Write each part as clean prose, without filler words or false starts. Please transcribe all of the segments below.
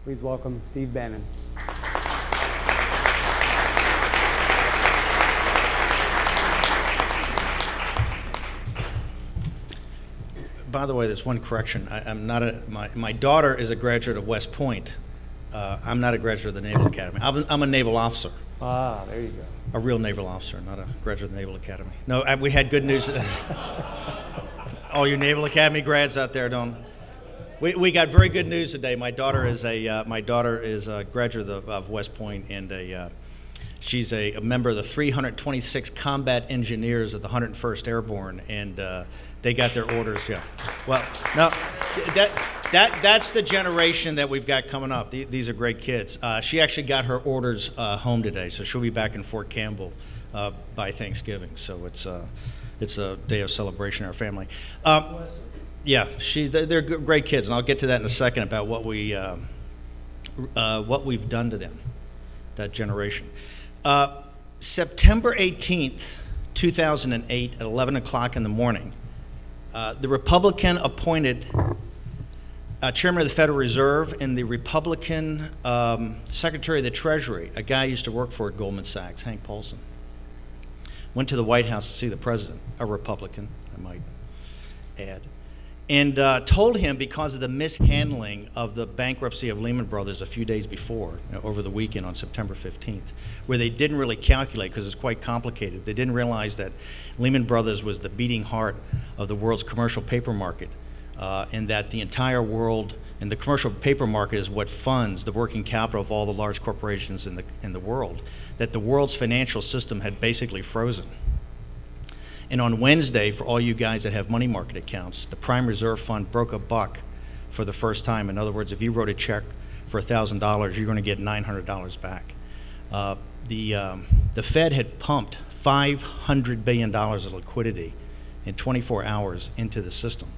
Please welcome Steve Bannon. By the way, there's one correction. I'm not my daughter is a graduate of West Point. I'm not a graduate of the Naval Academy. I'm a naval officer. Ah, there you go. A real naval officer, not a graduate of the Naval Academy. No, we had good news. All you Naval Academy grads out there, don't. We got very good news today. My daughter is a graduate of West Point, and she's a member of the 326 combat engineers of the 101st Airborne, and they got their orders. Yeah. Well, no, that's the generation that we've got coming up. These are great kids. She actually got her orders home today, so she'll be back in Fort Campbell by Thanksgiving. So it's a day of celebration in our family. Yeah, they're great kids, and I'll get to that in a second about what we've done to them, that generation. September 18th, 2008, at 11 o'clock in the morning, the Republican appointed chairman of the Federal Reserve and the Republican Secretary of the Treasury, a guy I used to work for at Goldman Sachs, Hank Paulson, went to the White House to see the president, a Republican, I might add, and told him because of the mishandling of the bankruptcy of Lehman Brothers a few days before, over the weekend on September 15th, where they didn't really calculate because it's quite complicated. They didn't realize that Lehman Brothers was the beating heart of the world's commercial paper market, and that the entire world and the commercial paper market is what funds the working capital of all the large corporations in the world, that the world's financial system had basically frozen. And on Wednesday, for all you guys that have money market accounts, the Prime Reserve Fund broke a buck for the first time. In other words, if you wrote a check for $1,000, you're going to get $900 back. The Fed had pumped $500 billion of liquidity in 24 hours into the system.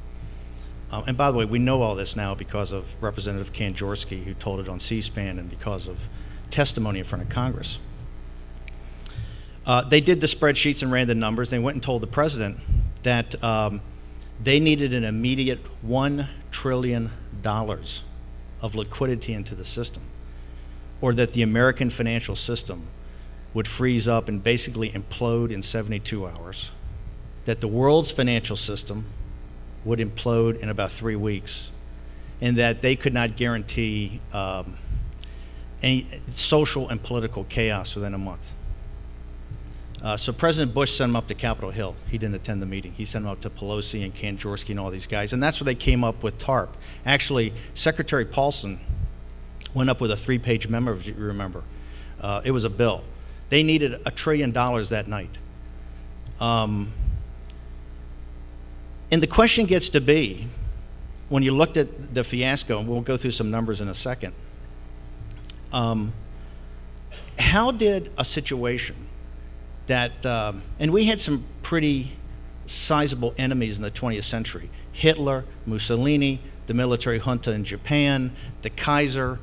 And by the way, we know all this now because of Representative Kanjorski, who told it on C-SPAN, and because of testimony in front of Congress. They did the spreadsheets and ran the numbers. They went and told the president that they needed an immediate $1 trillion of liquidity into the system, or that the American financial system would freeze up and basically implode in 72 hours, that the world's financial system would implode in about 3 weeks, and that they could not guarantee any social and political chaos within a month. So President Bush sent him up to Capitol Hill. He didn't attend the meeting. He sent him up to Pelosi and Kanjorski and all these guys, and that's where they came up with TARP. Actually, Secretary Paulson went up with a 3-page memo, if you remember. It was a bill. They needed $1 trillion that night. And the question gets to be, when you looked at the fiasco, and we'll go through some numbers in a second, how did a situation that, and we had some pretty sizable enemies in the 20th century, Hitler, Mussolini, the military junta in Japan, the Kaiser,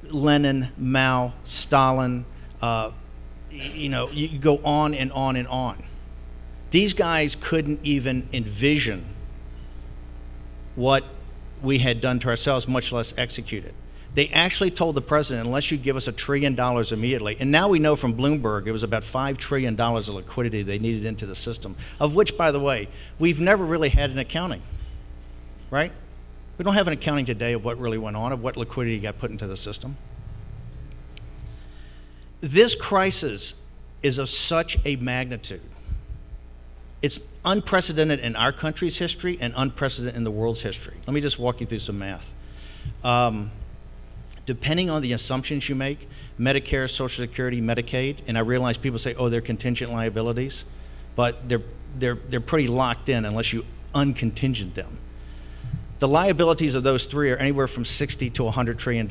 Lenin, Mao, Stalin, you go on and on and on. These guys couldn't even envision what we had done to ourselves, much less execute it. They actually told the president, unless you give us $1 trillion immediately, and now we know from Bloomberg it was about $5 trillion of liquidity they needed into the system, of which, by the way, we've never really had an accounting, right? We don't have an accounting today of what really went on, of what liquidity got put into the system. This crisis is of such a magnitude. It's unprecedented in our country's history and unprecedented in the world's history. Let me just walk you through some math. Depending on the assumptions you make, Medicare, Social Security, Medicaid, and I realize people say, oh, they're contingent liabilities, but they're pretty locked in unless you uncontingent them. The liabilities of those three are anywhere from $60 to $100 trillion.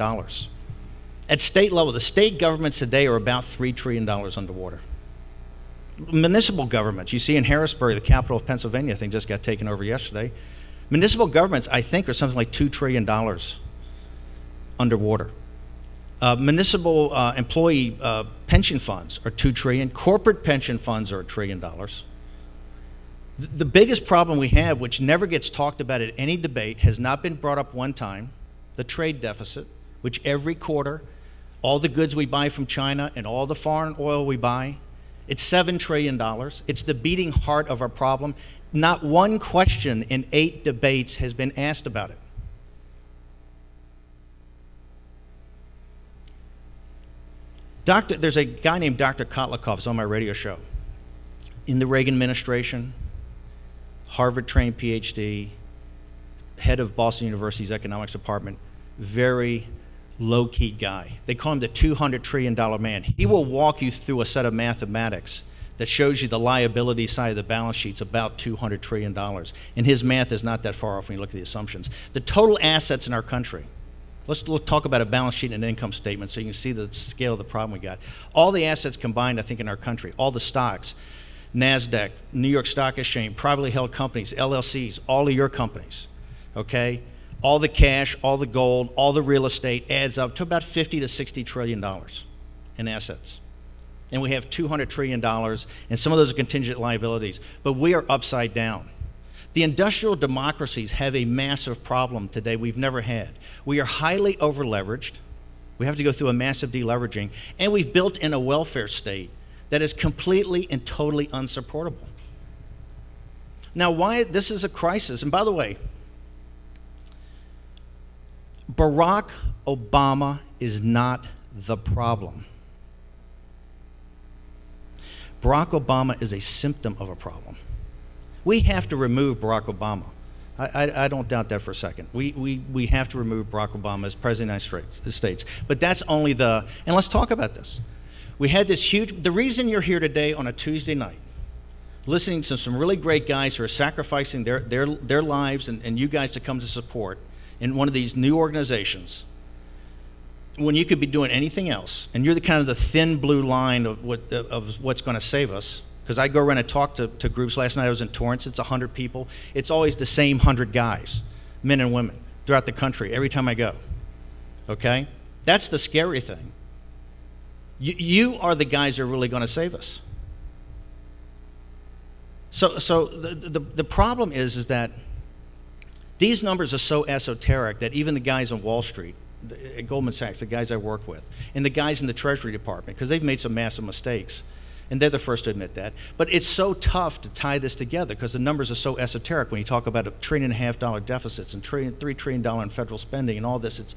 At state level, the state governments today are about $3 trillion underwater. Municipal governments, you see in Harrisburg, the capital of Pennsylvania, I think just got taken over yesterday. Municipal governments, I think, are something like $2 trillion underwater. Municipal employee pension funds are $2 trillion. Corporate pension funds are $1 trillion. The biggest problem we have, which never gets talked about at any debate, has not been brought up one time, the trade deficit, which every quarter, all the goods we buy from China and all the foreign oil we buy, it's $7 trillion. It's the beating heart of our problem. Not one question in 8 debates has been asked about it. There's a guy named Dr. Kotlikoff, who's on my radio show. In the Reagan administration, Harvard-trained PhD, head of Boston University's economics department, very low-key guy. They call him the $200 trillion man. He will walk you through a set of mathematics that shows you the liability side of the balance sheet's about $200 trillion. And his math is not that far off when you look at the assumptions. The total assets in our country, let's talk about a balance sheet and an income statement so you can see the scale of the problem we got. All the assets combined, I think, in our country, all the stocks, NASDAQ, New York Stock Exchange, privately held companies, LLCs, all of your companies, okay? All the cash, all the gold, all the real estate adds up to about $50 to $60 trillion in assets. And we have $200 trillion, and some of those are contingent liabilities. But we are upside down. The industrial democracies have a massive problem today we've never had. We are highly over-leveraged. We have to go through a massive deleveraging. And we've built in a welfare state that is completely and totally unsupportable. Now, why this is a crisis, and by the way, Barack Obama is not the problem. Barack Obama is a symptom of a problem. We have to remove Barack Obama. I don't doubt that for a second. We have to remove Barack Obama as President of the United States. But that's only and let's talk about this. We had this the reason you're here today on a Tuesday night, listening to some really great guys who are sacrificing their lives and you guys to come to support in one of these new organizations, when you could be doing anything else, and you're the kind of the thin blue line of what's going to save us. Because I go around and talk to groups. Last night I was in Torrance. It's 100 people. It's always the same 100 guys, men and women, throughout the country every time I go. Okay? That's the scary thing. You are the guys that are really going to save us. So the problem is that these numbers are so esoteric that even the guys on Wall Street, at Goldman Sachs, the guys I work with, and the guys in the Treasury Department, because they've made some massive mistakes, and they're the first to admit that. But it's so tough to tie this together because the numbers are so esoteric when you talk about $1.5 trillion deficits and $3 trillion in federal spending and all this.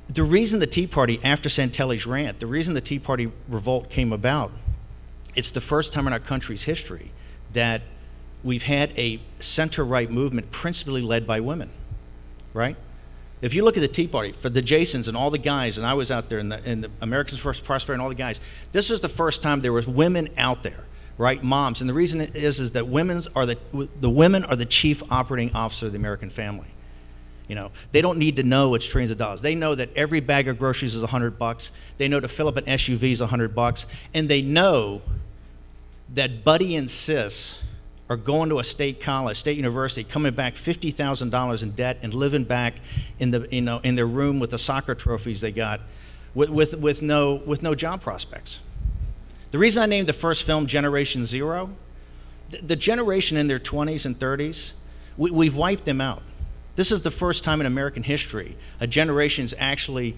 The reason the Tea Party, after Santelli's rant, the reason the Tea Party revolt came about, it's the first time in our country's history that we've had a center-right movement principally led by women, right? If you look at the Tea Party, for the Jasons and all the guys, and I was out there in the Americans First Prosperity and all the guys, this was the first time there were women out there, right? Moms. And the reason is that the women are the chief operating officer of the American family. You know, they don't need to know it's trillions of dollars. They know that every bag of groceries is $100. They know to fill up an SUV is $100, and they know that Buddy and Sis are going to a state college, state university, coming back $50,000 in debt and living back in their room with the soccer trophies they got, with no job prospects. The reason I named the first film Generation Zero, the generation in their 20s and 30s, we've wiped them out. This is the first time in American history a generation's actually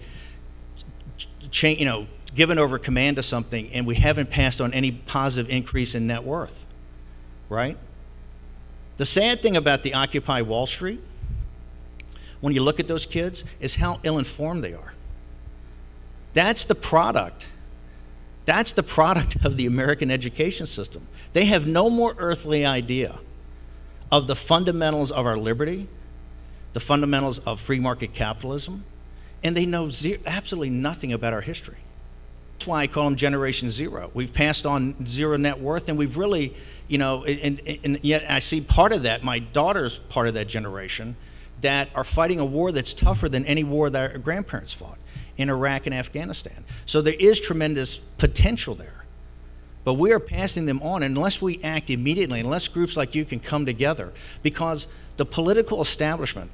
given over command to something, and we haven't passed on any positive increase in net worth. Right? The sad thing about the Occupy Wall Street, when you look at those kids, is how ill-informed they are. That's the product. That's the product of the American education system. They have no more earthly idea of the fundamentals of our liberty, the fundamentals of free market capitalism, and they know absolutely nothing about our history. That's why I call them Generation Zero. We've passed on zero net worth, and we've really, and yet I see part of that, my daughter's part of that generation, that are fighting a war that's tougher than any war that our grandparents fought in Iraq and Afghanistan. So there is tremendous potential there. But we are passing them on unless we act immediately, unless groups like you can come together, because the political establishment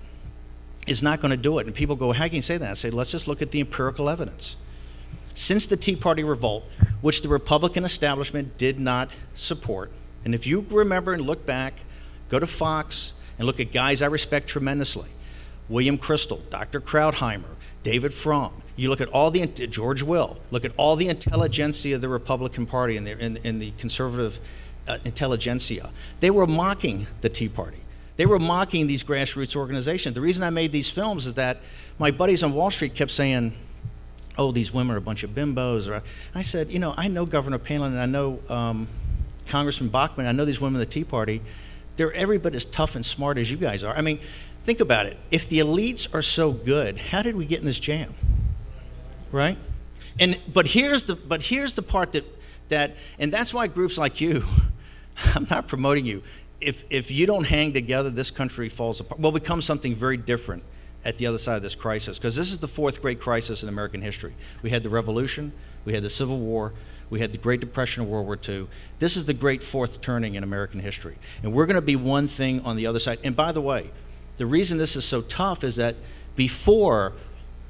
is not going to do it. And people go, how can you say that? I say, let's just look at the empirical evidence. Since the Tea Party revolt, which the Republican establishment did not support, and if you remember and look back, go to Fox and look at guys I respect tremendously, William Kristol, Dr. Krauthammer, David Frum. You look at all the, George Will, look at all the intelligentsia of the Republican Party and the conservative intelligentsia. They were mocking the Tea Party. They were mocking these grassroots organizations. The reason I made these films is that my buddies on Wall Street kept saying, oh, these women are a bunch of bimbos. Or, I said, you know, I know Governor Palin and I know Congressman Bachmann, I know these women of the Tea Party. They're every bit as tough and smart as you guys are. I mean, think about it. If the elites are so good, how did we get in this jam? Right? But here's the part that and that's why groups like you, I'm not promoting you. If you don't hang together, this country falls apart. Will become something very different at the other side of this crisis, because this is the fourth great crisis in American history. We had the Revolution, we had the Civil War, we had the Great Depression of World War II. This is the great fourth turning in American history. And we're going to be one thing on the other side. And by the way, the reason this is so tough is that before,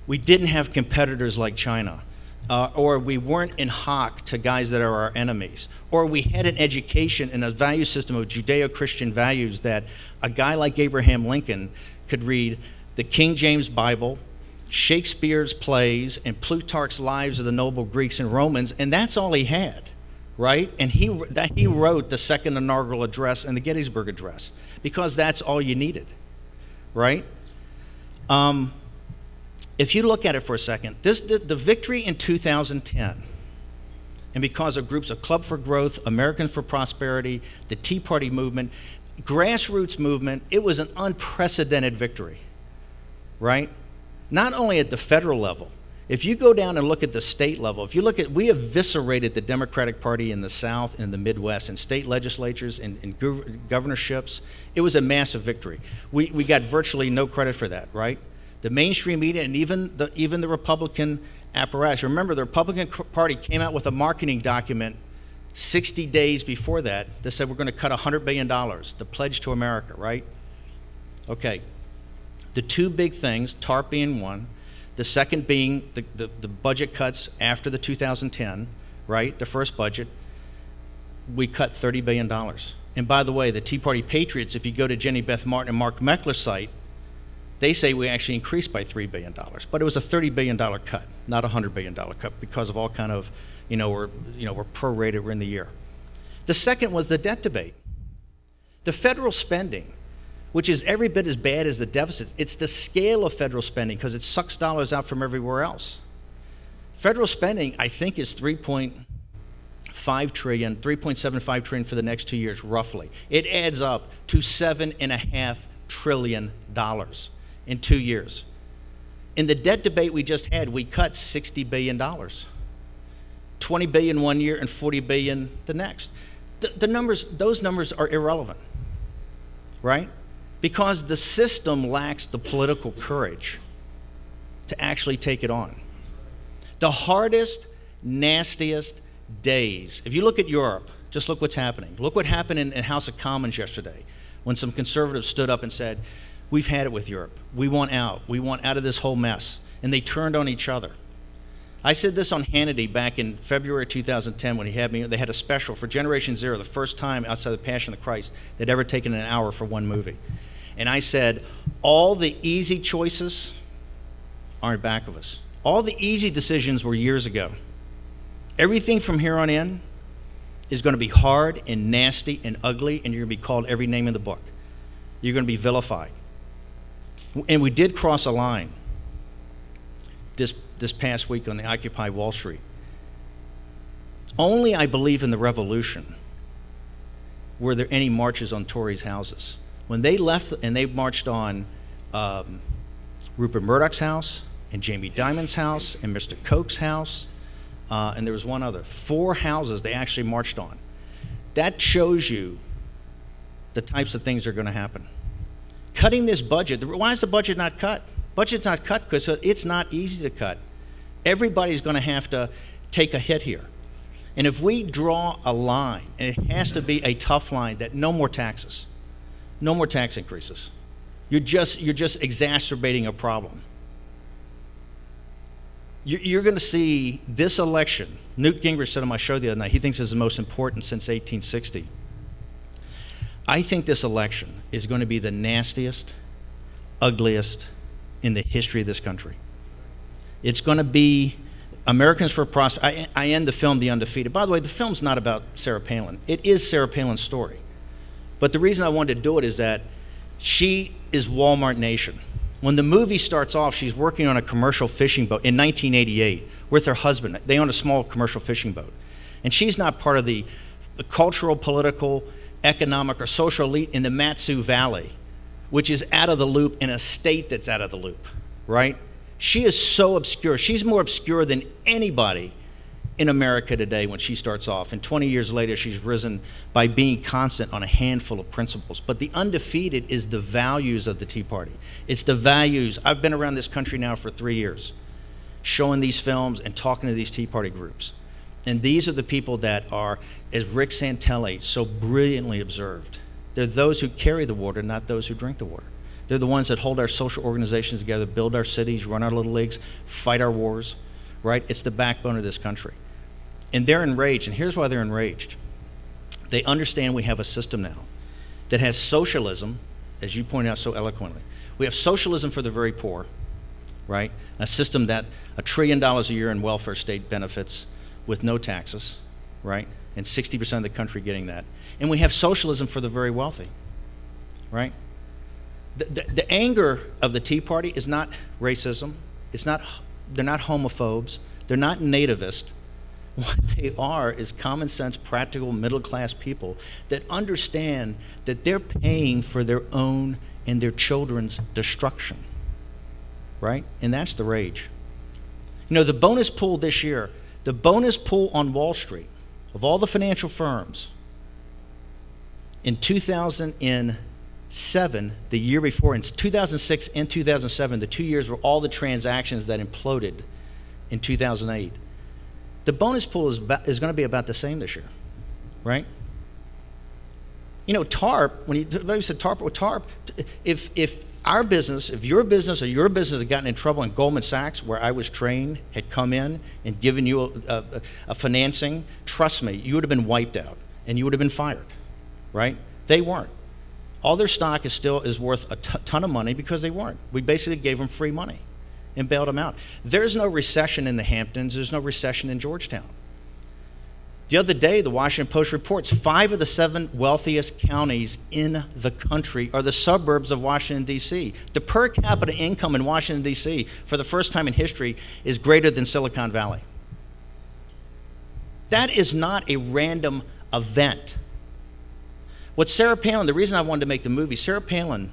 we didn't have competitors like China, or we weren't in hock to guys that are our enemies, or we had an education and a value system of Judeo-Christian values that a guy like Abraham Lincoln could read the King James Bible, Shakespeare's plays, and Plutarch's Lives of the Noble Greeks and Romans, and that's all he had, right? And he wrote the Second Inaugural Address and the Gettysburg Address, because that's all you needed, right? If you look at it for a second, the victory in 2010, and because of groups of Club for Growth, American for Prosperity, the Tea Party movement, grassroots movement, it was an unprecedented victory, right? Not only at the federal level. If you go down and look at the state level, if you look at, we eviscerated the Democratic Party in the South and in the Midwest, in state legislatures and governorships. It was a massive victory. We got virtually no credit for that, right? The mainstream media and even the Republican apparatus. Remember, the Republican Party came out with a marketing document 60 days before that that said we're going to cut $100 billion, the pledge to America, right? Okay. The two big things, TARP being one, the second being the budget cuts after the 2010, right? The first budget, we cut $30 billion. And by the way, the Tea Party Patriots, if you go to Jenny Beth Martin and Mark Meckler's site, they say we actually increased by $3 billion. But it was a $30 billion cut, not a $100 billion cut, because of all kind of, we're prorated, we're in the year. The second was the debt debate. The federal spending, which is every bit as bad as the deficit. It's the scale of federal spending, because it sucks dollars out from everywhere else. Federal spending, I think, is $3.5 trillion, $3.75 trillion for the next 2 years, roughly. It adds up to $7.5 trillion in 2 years. In the debt debate we just had, we cut $60 billion. $20 billion one year and $40 billion the next. Those numbers are irrelevant, right? Because the system lacks the political courage to actually take it on. The hardest, nastiest days, if you look at Europe, just look what's happening. Look what happened in House of Commons yesterday when some conservatives stood up and said, we've had it with Europe. We want out. We want out of this whole mess. And they turned on each other. I said this on Hannity back in February 2010 when he had me. They had a special for Generation Zero, the first time outside the Passion of the Christ they'd ever taken an hour for one movie. And I said, all the easy choices aren't back of us. All the easy decisions were years ago. Everything from here on in is going to be hard and nasty and ugly, and you're going to be called every name in the book. You're going to be vilified. And we did cross a line this past week on the Occupy Wall Street. Only, I believe, in the Revolution were there any marches on Tories' houses. When they left and they marched on Rupert Murdoch's house and Jamie Dimon's house and Mr. Koch's house, and there was one other, 4 houses they actually marched on. That shows you the types of things that are going to happen. Cutting this budget, why is the budget not cut? Budget's not cut because it's not easy to cut. Everybody's going to have to take a hit here. And if we draw a line, and it has to be a tough line, that no more taxes, no more tax increases. You're just exacerbating a problem. You're going to see this election. Newt Gingrich said on my show the other night, he thinks it's the most important since 1860. I think this election is going to be the nastiest, ugliest, in the history of this country. It's going to be Americans for Prosperity. I end the film, The Undefeated. By the way, the film's not about Sarah Palin. It is Sarah Palin's story. But the reason I wanted to do it is that she is Walmart Nation. When the movie starts off, she's working on a commercial fishing boat in 1988 with her husband. They own a small commercial fishing boat. And she's not part of the cultural, political, economic, or social elite in the Matsu Valley, which is out of the loop in a state that's out of the loop, right? She is so obscure. She's more obscure than anybody in America today when she starts off. And 20 years later, she's risen by being constant on a handful of principles. But the undefeated is the values of the Tea Party. It's the values. I've been around this country now for 3 years, showing these films and talking to these Tea Party groups. And these are the people that are, as Rick Santelli so brilliantly observed, they're those who carry the water, not those who drink the water. They're the ones that hold our social organizations together, build our cities, run our little leagues, fight our wars, right? It's the backbone of this country. And they're enraged, and here's why they're enraged. They understand we have a system now that has socialism, as you pointed out so eloquently. We have socialism for the very poor, right? A system that $1 trillion a year in welfare state benefits with no taxes, right? And 60% of the country getting that. And we have socialism for the very wealthy, right? The anger of the Tea Party is not racism. They're not homophobes. They're not nativist. What they are is common sense, practical, middle-class people that understand that they're paying for their own and their children's destruction, right? And that's the rage. You know, the bonus pool this year, the bonus pool on Wall Street of all the financial firms in 2007, the year before, in 2006 and 2007, the 2 years were all the transactions that imploded in 2008. The bonus pool is going to be about the same this year, right? You know, TARP, when you said TARP, if our business, if your business or your business had gotten in trouble in Goldman Sachs, where I was trained, had come in and given you a financing, trust me, you would have been wiped out and you would have been fired, right? They weren't. All their stock is worth a ton of money because they weren't. We basically gave them free money and bailed them out. There's no recession in the Hamptons. There's no recession in Georgetown. The other day, the Washington Post reports 5 of the 7 wealthiest counties in the country are the suburbs of Washington, D.C. The per capita income in Washington, D.C., for the first time in history, is greater than Silicon Valley. That is not a random event. What Sarah Palin, the reason I wanted to make the movie, Sarah Palin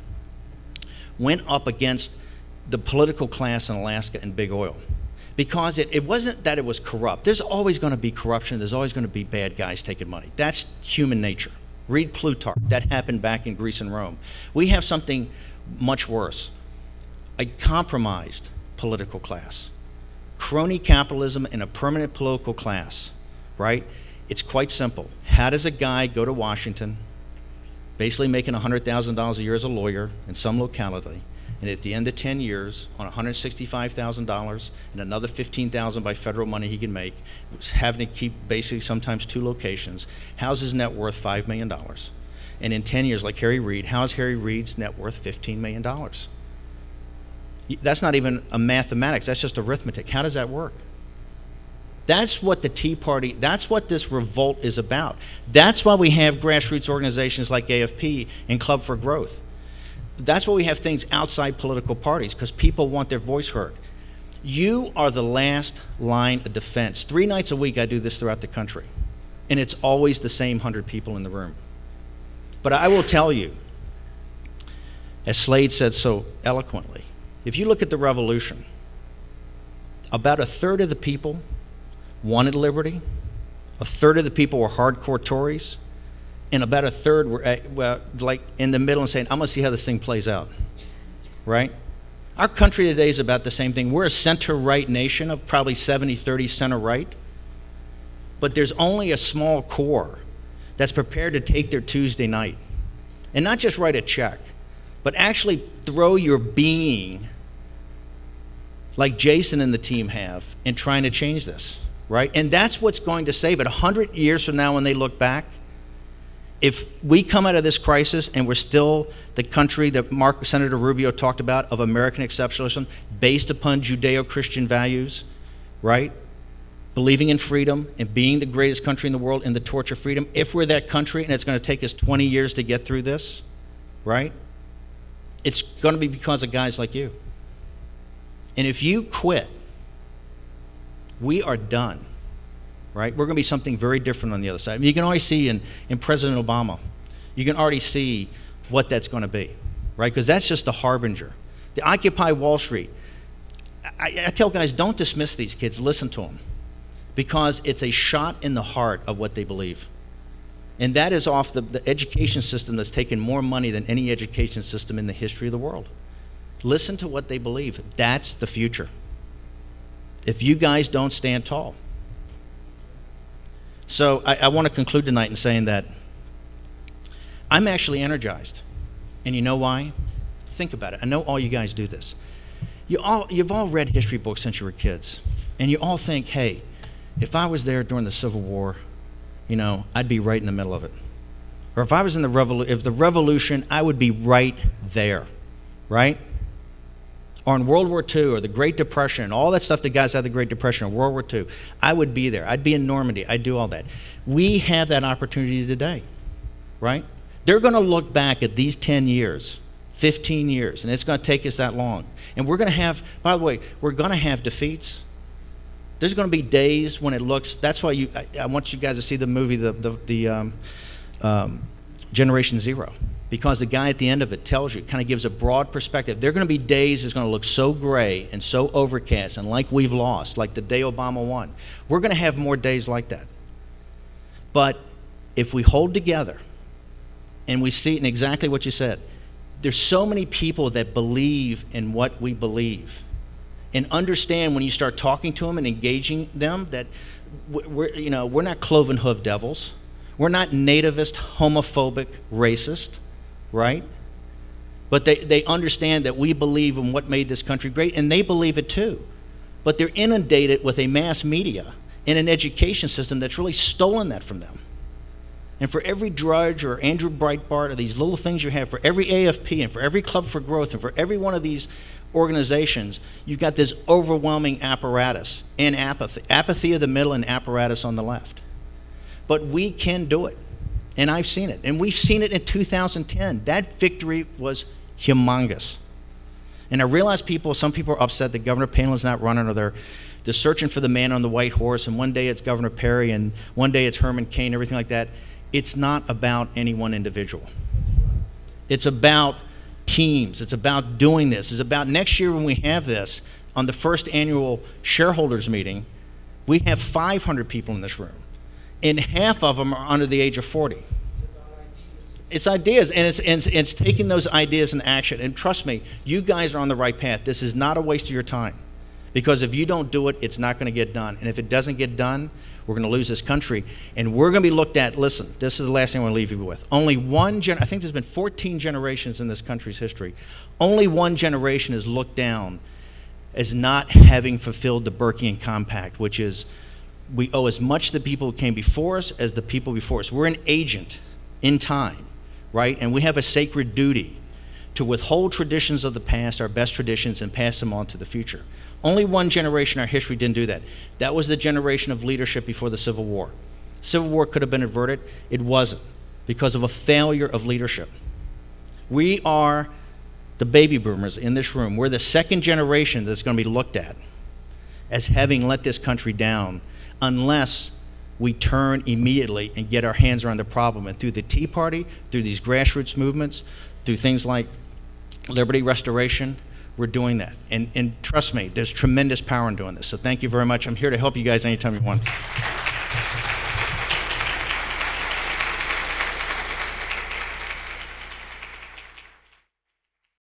went up against the political class in Alaska and big oil. Because it wasn't that it was corrupt. There's always going to be corruption. There's always going to be bad guys taking money. That's human nature. Read Plutarch. That happened back in Greece and Rome. We have something much worse. A compromised political class. Crony capitalism and a permanent political class, right? It's quite simple. How does a guy go to Washington, basically making $100,000 a year as a lawyer in some locality, and at the end of 10 years, on $165,000 and another $15,000 by federal money he can make, having to keep basically sometimes 2 locations, how's his net worth $5 million? And in 10 years, like Harry Reid, how's Harry Reid's net worth $15 million? That's not even a mathematics, that's just arithmetic. How does that work? That's what the Tea Party, that's what this revolt is about. That's why we have grassroots organizations like AFP and Club for Growth. That's why we have things outside political parties, because people want their voice heard. You are the last line of defense. 3 nights a week I do this throughout the country, and it's always the same 100 people in the room. But I will tell you, as Slade said so eloquently, if you look at the revolution, about 1/3 of the people wanted liberty, 1/3 of the people were hardcore Tories, and about 1/3 were like in the middle and saying, I'm going to see how this thing plays out, right? Our country today is about the same thing. We're a center-right nation of probably 70-30 center-right, but there's only a small core that's prepared to take their Tuesday night and not just write a check, but actually throw your being, like Jason and the team have, in trying to change this, right? And that's what's going to save it. 100 years from now when they look back, If we come out of this crisis and we're still the country that Senator Rubio talked about of American exceptionalism based upon Judeo-Christian values, right? Believing in freedom and being the greatest country in the world in the torch of freedom, if we're that country and it's going to take us 20 years to get through this, right? It's going to be because of guys like you. And if you quit, we are done, right? We're going to be something very different on the other side. I mean, you can already see in President Obama, you can already see what that's going to be, right? Because that's just a harbinger. The Occupy Wall Street, I tell guys, don't dismiss these kids, listen to them. Because it's a shot in the heart of what they believe. And that is off the education system that's taken more money than any education system in the history of the world. Listen to what they believe. That's the future. If you guys don't stand tall. So I want to conclude tonight in saying that I'm actually energized. And you know why? Think about it. I know all you guys do this. You've all read history books since you were kids. And you all think, hey, if I was there during the Civil War, you know, I'd be right in the middle of it. Or if I was in the revolution, I would be right there, right? Or in World War II or the Great Depression, all that stuff the guys had the Great Depression or World War II, I would be there. I'd be in Normandy. I'd do all that. We have that opportunity today, right? They're going to look back at these 10 years, 15 years, and it's going to take us that long. And we're going to have, by the way, we're going to have defeats. There's going to be days when it looks, that's why I want you guys to see the movie, the Generation Zero, because the guy at the end of it tells you, kind of gives a broad perspective. There are going to be days that's going to look so gray and so overcast and like we've lost, like the day Obama won. We're going to have more days like that. But if we hold together and we see it in exactly what you said, there's so many people that believe in what we believe. And understand when you start talking to them and engaging them that we're not cloven hoof devils. We're not nativist, homophobic, racist, right? But they understand that we believe in what made this country great, and they believe it too. But they're inundated with a mass media and an education system that's really stolen that from them. And for every Drudge or Andrew Breitbart or these little things you have, for every AFP and for every Club for Growth and for every one of these organizations, you've got this overwhelming apparatus and apathy of the middle and apparatus on the left. But we can do it, and I've seen it, and we've seen it in 2010. That victory was humongous. And I realize some people are upset that Governor Palin's not running, or they're searching for the man on the white horse, and one day it's Governor Perry, and one day it's Herman Cain, everything like that. It's not about any one individual. It's about teams. It's about doing this. It's about next year when we have this, on the first annual shareholders meeting, we have 500 people in this room, and half of them are under the age of 40. It's ideas, and it's taking those ideas in action. And trust me, you guys are on the right path. This is not a waste of your time, because if you don't do it, it's not going to get done. And if it doesn't get done, we're going to lose this country, and we're going to be looked at. Listen, this is the last thing I want to leave you with. Only one I think there's been 14 generations in this country's history. Only one generation is looked down as not having fulfilled the Burkean Compact, which is we owe as much to the people who came before us as the people before us. We're an agent in time, right? And we have a sacred duty to withhold traditions of the past, our best traditions, and pass them on to the future. Only one generation in our history didn't do that. That was the generation of leadership before the Civil War. Civil War could have been averted. It wasn't, because of a failure of leadership. We are the baby boomers in this room. We're the second generation that's going to be looked at as having let this country down, unless we turn immediately and get our hands around the problem. And through the Tea Party, through these grassroots movements, through things like Liberty Restoration, we're doing that. And trust me, there's tremendous power in doing this. So thank you very much. I'm here to help you guys anytime you want.